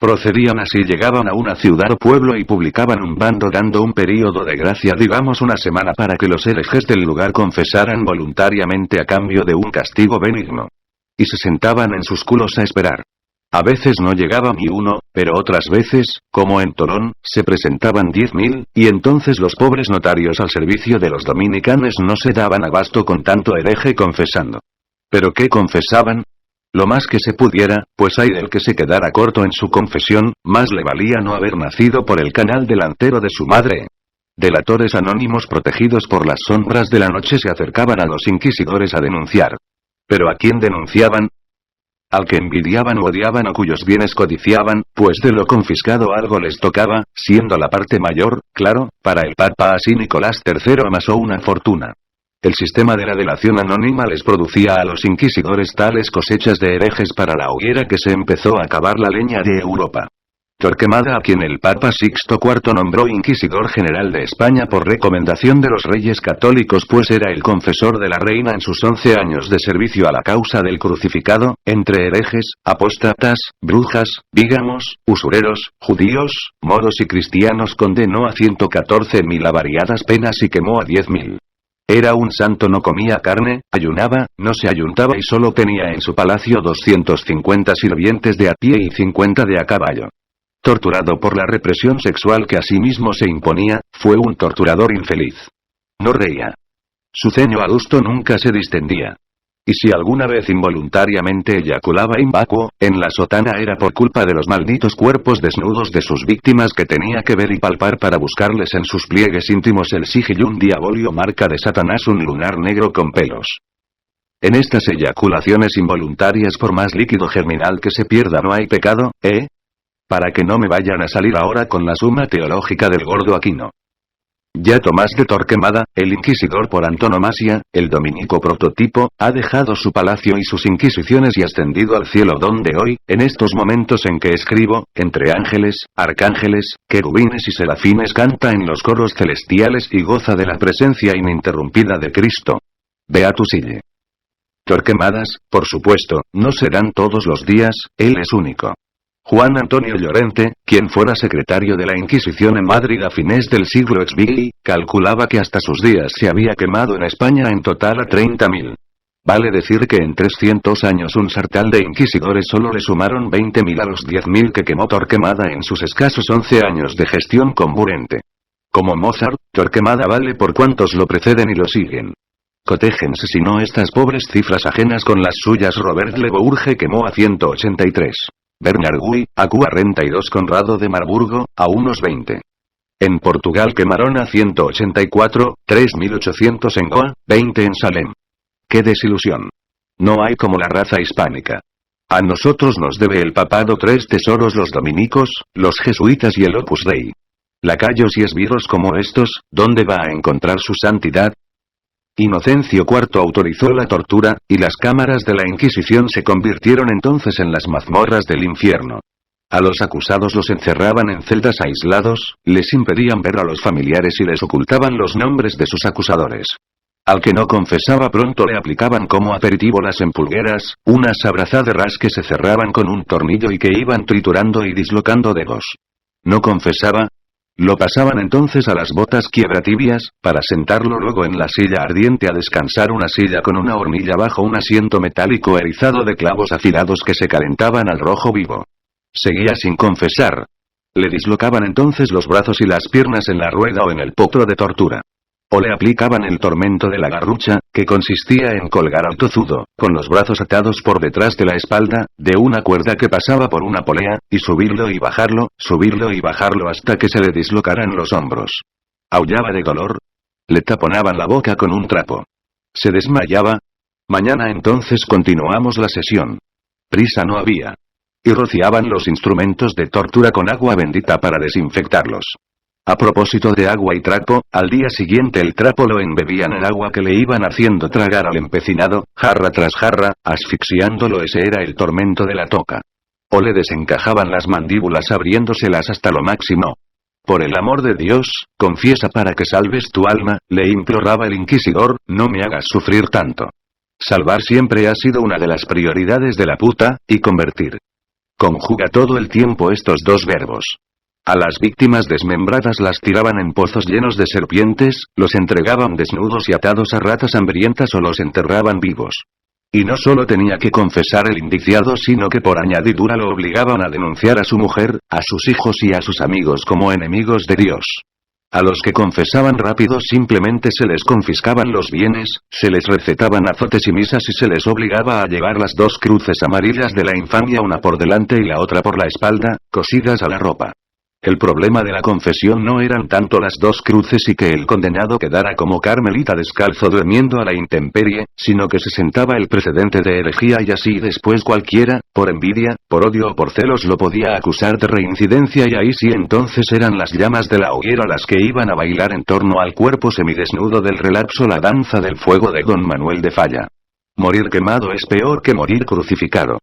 Procedían así, llegaban a una ciudad o pueblo y publicaban un bando dando un período de gracia, digamos una semana, para que los herejes del lugar confesaran voluntariamente a cambio de un castigo benigno. Y se sentaban en sus culos a esperar. A veces no llegaba ni uno, pero otras veces, como en Torón, se presentaban 10.000, y entonces los pobres notarios al servicio de los dominicanes no se daban abasto con tanto hereje confesando. ¿Pero qué confesaban? Lo más que se pudiera, pues hay del que se quedara corto en su confesión, más le valía no haber nacido por el canal delantero de su madre. Delatores anónimos protegidos por las sombras de la noche se acercaban a los inquisidores a denunciar. ¿Pero a quién denunciaban? Al que envidiaban o odiaban o cuyos bienes codiciaban, pues de lo confiscado algo les tocaba, siendo la parte mayor, claro, para el Papa. Así Nicolás III amasó una fortuna. El sistema de la delación anónima les producía a los inquisidores tales cosechas de herejes para la hoguera que se empezó a acabar la leña de Europa. Torquemada, a quien el Papa Sixto IV nombró Inquisidor General de España por recomendación de los reyes católicos, pues era el confesor de la reina en sus 11 años de servicio a la causa del crucificado, entre herejes, apóstatas, brujas, bígamos, usureros, judíos, moros y cristianos, condenó a 114.000 a variadas penas y quemó a 10.000. Era un santo, no comía carne, ayunaba, no se ayuntaba y solo tenía en su palacio 250 sirvientes de a pie y 50 de a caballo. Torturado por la represión sexual que asimismo se imponía, fue un torturador infeliz. No reía. Su ceño adusto nunca se distendía. Y si alguna vez involuntariamente eyaculaba in vacuo, en la sotana era por culpa de los malditos cuerpos desnudos de sus víctimas que tenía que ver y palpar para buscarles en sus pliegues íntimos el sigil, un diabolio, marca de Satanás, un lunar negro con pelos. En estas eyaculaciones involuntarias, por más líquido germinal que se pierda, no hay pecado, ¿eh? Para que no me vayan a salir ahora con la suma teológica del gordo Aquino. Ya Tomás de Torquemada, el inquisidor por antonomasia, el dominico prototipo, ha dejado su palacio y sus inquisiciones y ascendido al cielo, donde hoy, en estos momentos en que escribo, entre ángeles, arcángeles, querubines y serafines canta en los coros celestiales y goza de la presencia ininterrumpida de Cristo. Beatus ille. Torquemadas, por supuesto, no serán todos los días, él es único. Juan Antonio Llorente, quien fuera secretario de la Inquisición en Madrid a fines del siglo XVI, calculaba que hasta sus días se había quemado en España en total a 30.000. Vale decir que en 300 años un sartal de inquisidores solo le sumaron 20.000 a los 10.000 que quemó Torquemada en sus escasos 11 años de gestión comburente. Como Mozart, Torquemada vale por cuantos lo preceden y lo siguen. Cotéjense si no estas pobres cifras ajenas con las suyas. Robert Le Bourge quemó a 183. Bernard Guy, a 42. Conrado de Marburgo, a unos 20. En Portugal quemaron a 184, 3.800 en Goa, 20 en Salem. ¡Qué desilusión! No hay como la raza hispánica. A nosotros nos debe el papado 3 tesoros: los dominicos, los jesuitas y el Opus Dei. Lacayos y esbirros como estos, ¿dónde va a encontrar su santidad? Inocencio IV autorizó la tortura, y las cámaras de la Inquisición se convirtieron entonces en las mazmorras del infierno. A los acusados los encerraban en celdas aislados, les impedían ver a los familiares y les ocultaban los nombres de sus acusadores. Al que no confesaba pronto le aplicaban como aperitivo las empulgueras, unas abrazaderas que se cerraban con un tornillo y que iban triturando y dislocando dedos. No confesaba. Lo pasaban entonces a las botas quiebratibias, para sentarlo luego en la silla ardiente a descansar, una silla con una hornilla bajo un asiento metálico erizado de clavos afilados que se calentaban al rojo vivo. Seguía sin confesar. Le dislocaban entonces los brazos y las piernas en la rueda o en el potro de tortura. O le aplicaban el tormento de la garrucha, que consistía en colgar al tozudo, con los brazos atados por detrás de la espalda, de una cuerda que pasaba por una polea, y subirlo y bajarlo hasta que se le dislocaran los hombros. Aullaba de dolor. Le taponaban la boca con un trapo. Se desmayaba. Mañana entonces continuamos la sesión. Prisa no había. Y rociaban los instrumentos de tortura con agua bendita para desinfectarlos. A propósito de agua y trapo, al día siguiente el trapo lo embebían en agua que le iban haciendo tragar al empecinado, jarra tras jarra, asfixiándolo. Ese era el tormento de la toca. O le desencajaban las mandíbulas abriéndoselas hasta lo máximo. Por el amor de Dios, confiesa para que salves tu alma, le imploraba el inquisidor, no me hagas sufrir tanto. Salvar siempre ha sido una de las prioridades de la puta, y convertir. Conjuga todo el tiempo estos dos verbos. A las víctimas desmembradas las tiraban en pozos llenos de serpientes, los entregaban desnudos y atados a ratas hambrientas o los enterraban vivos. Y no solo tenía que confesar el indiciado, sino que por añadidura lo obligaban a denunciar a su mujer, a sus hijos y a sus amigos como enemigos de Dios. A los que confesaban rápido simplemente se les confiscaban los bienes, se les recetaban azotes y misas y se les obligaba a llevar las dos cruces amarillas de la infamia, una por delante y la otra por la espalda, cosidas a la ropa. El problema de la confesión no eran tanto las dos cruces y que el condenado quedara como carmelita descalzo durmiendo a la intemperie, sino que se sentaba el precedente de herejía y así después cualquiera, por envidia, por odio o por celos lo podía acusar de reincidencia y ahí sí entonces eran las llamas de la hoguera las que iban a bailar en torno al cuerpo semidesnudo del relapso, la danza del fuego de don Manuel de Falla. Morir quemado es peor que morir crucificado.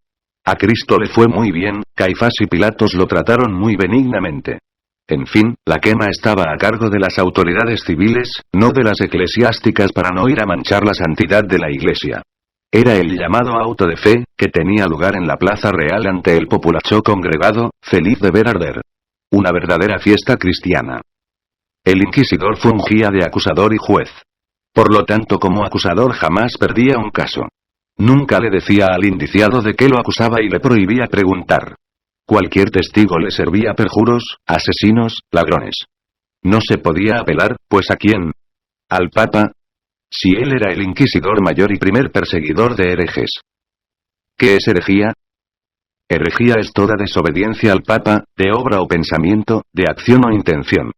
A Cristo le fue muy bien, Caifás y Pilatos lo trataron muy benignamente. En fin, la quema estaba a cargo de las autoridades civiles, no de las eclesiásticas, para no ir a manchar la santidad de la Iglesia. Era el llamado auto de fe, que tenía lugar en la Plaza Real ante el populacho congregado, feliz de ver arder. Una verdadera fiesta cristiana. El inquisidor fungía de acusador y juez. Por lo tanto, como acusador jamás perdía un caso. Nunca le decía al indiciado de qué lo acusaba y le prohibía preguntar. Cualquier testigo le servía perjuros, asesinos, ladrones. No se podía apelar, pues ¿a quién? ¿Al Papa? Si él era el inquisidor mayor y primer perseguidor de herejes. ¿Qué es herejía? Herejía es toda desobediencia al Papa, de obra o pensamiento, de acción o intención.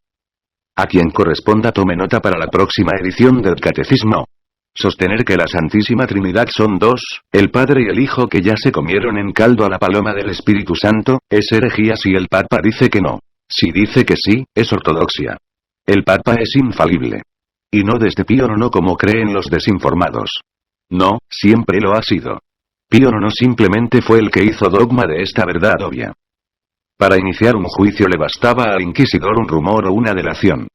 A quien corresponda tome nota para la próxima edición del Catecismo. Sostener que la Santísima Trinidad son dos, el Padre y el Hijo que ya se comieron en caldo a la paloma del Espíritu Santo, es herejía si el Papa dice que no. Si dice que sí, es ortodoxia. El Papa es infalible. Y no desde Pío IX como creen los desinformados. No, siempre lo ha sido. Pío IX simplemente fue el que hizo dogma de esta verdad obvia. Para iniciar un juicio le bastaba al inquisidor un rumor o una delación.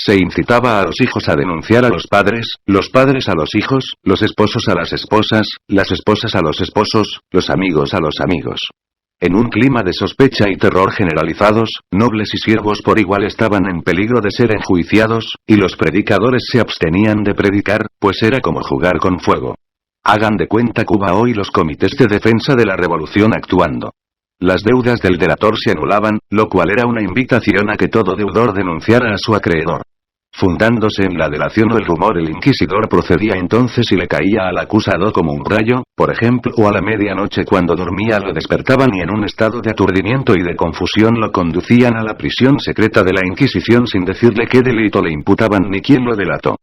Se incitaba a los hijos a denunciar a los padres a los hijos, los esposos a las esposas a los esposos, los amigos a los amigos. En un clima de sospecha y terror generalizados, nobles y siervos por igual estaban en peligro de ser enjuiciados, y los predicadores se abstenían de predicar, pues era como jugar con fuego. Hagan de cuenta Cuba hoy los comités de defensa de la revolución actuando. Las deudas del delator se anulaban, lo cual era una invitación a que todo deudor denunciara a su acreedor. Fundándose en la delación o el rumor, el inquisidor procedía entonces y le caía al acusado como un rayo, por ejemplo, o a la medianoche cuando dormía lo despertaban y en un estado de aturdimiento y de confusión lo conducían a la prisión secreta de la Inquisición sin decirle qué delito le imputaban ni quién lo delató.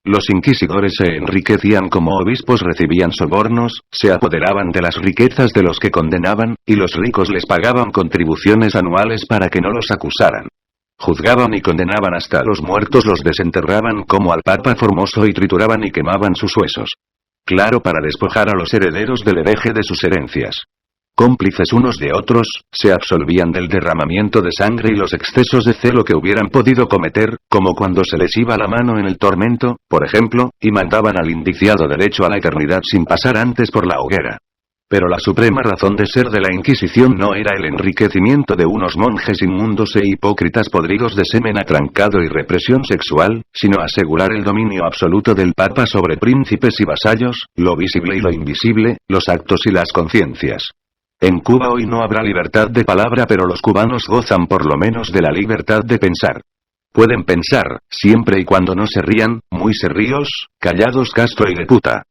Los inquisidores se enriquecían como obispos, recibían sobornos, se apoderaban de las riquezas de los que condenaban, y los ricos les pagaban contribuciones anuales para que no los acusaran. Juzgaban y condenaban hasta a los muertos, los desenterraban como al Papa Formoso y trituraban y quemaban sus huesos. Claro, para despojar a los herederos del hereje de sus herencias. Cómplices unos de otros, se absolvían del derramamiento de sangre y los excesos de celo que hubieran podido cometer, como cuando se les iba la mano en el tormento, por ejemplo, y mandaban al indiciado derecho a la eternidad sin pasar antes por la hoguera. Pero la suprema razón de ser de la Inquisición no era el enriquecimiento de unos monjes inmundos e hipócritas podridos de semen atrancado y represión sexual, sino asegurar el dominio absoluto del Papa sobre príncipes y vasallos, lo visible y lo invisible, los actos y las conciencias. En Cuba hoy no habrá libertad de palabra, pero los cubanos gozan por lo menos de la libertad de pensar. Pueden pensar, siempre y cuando no se rían, muy serríos, callados, Castro y de puta.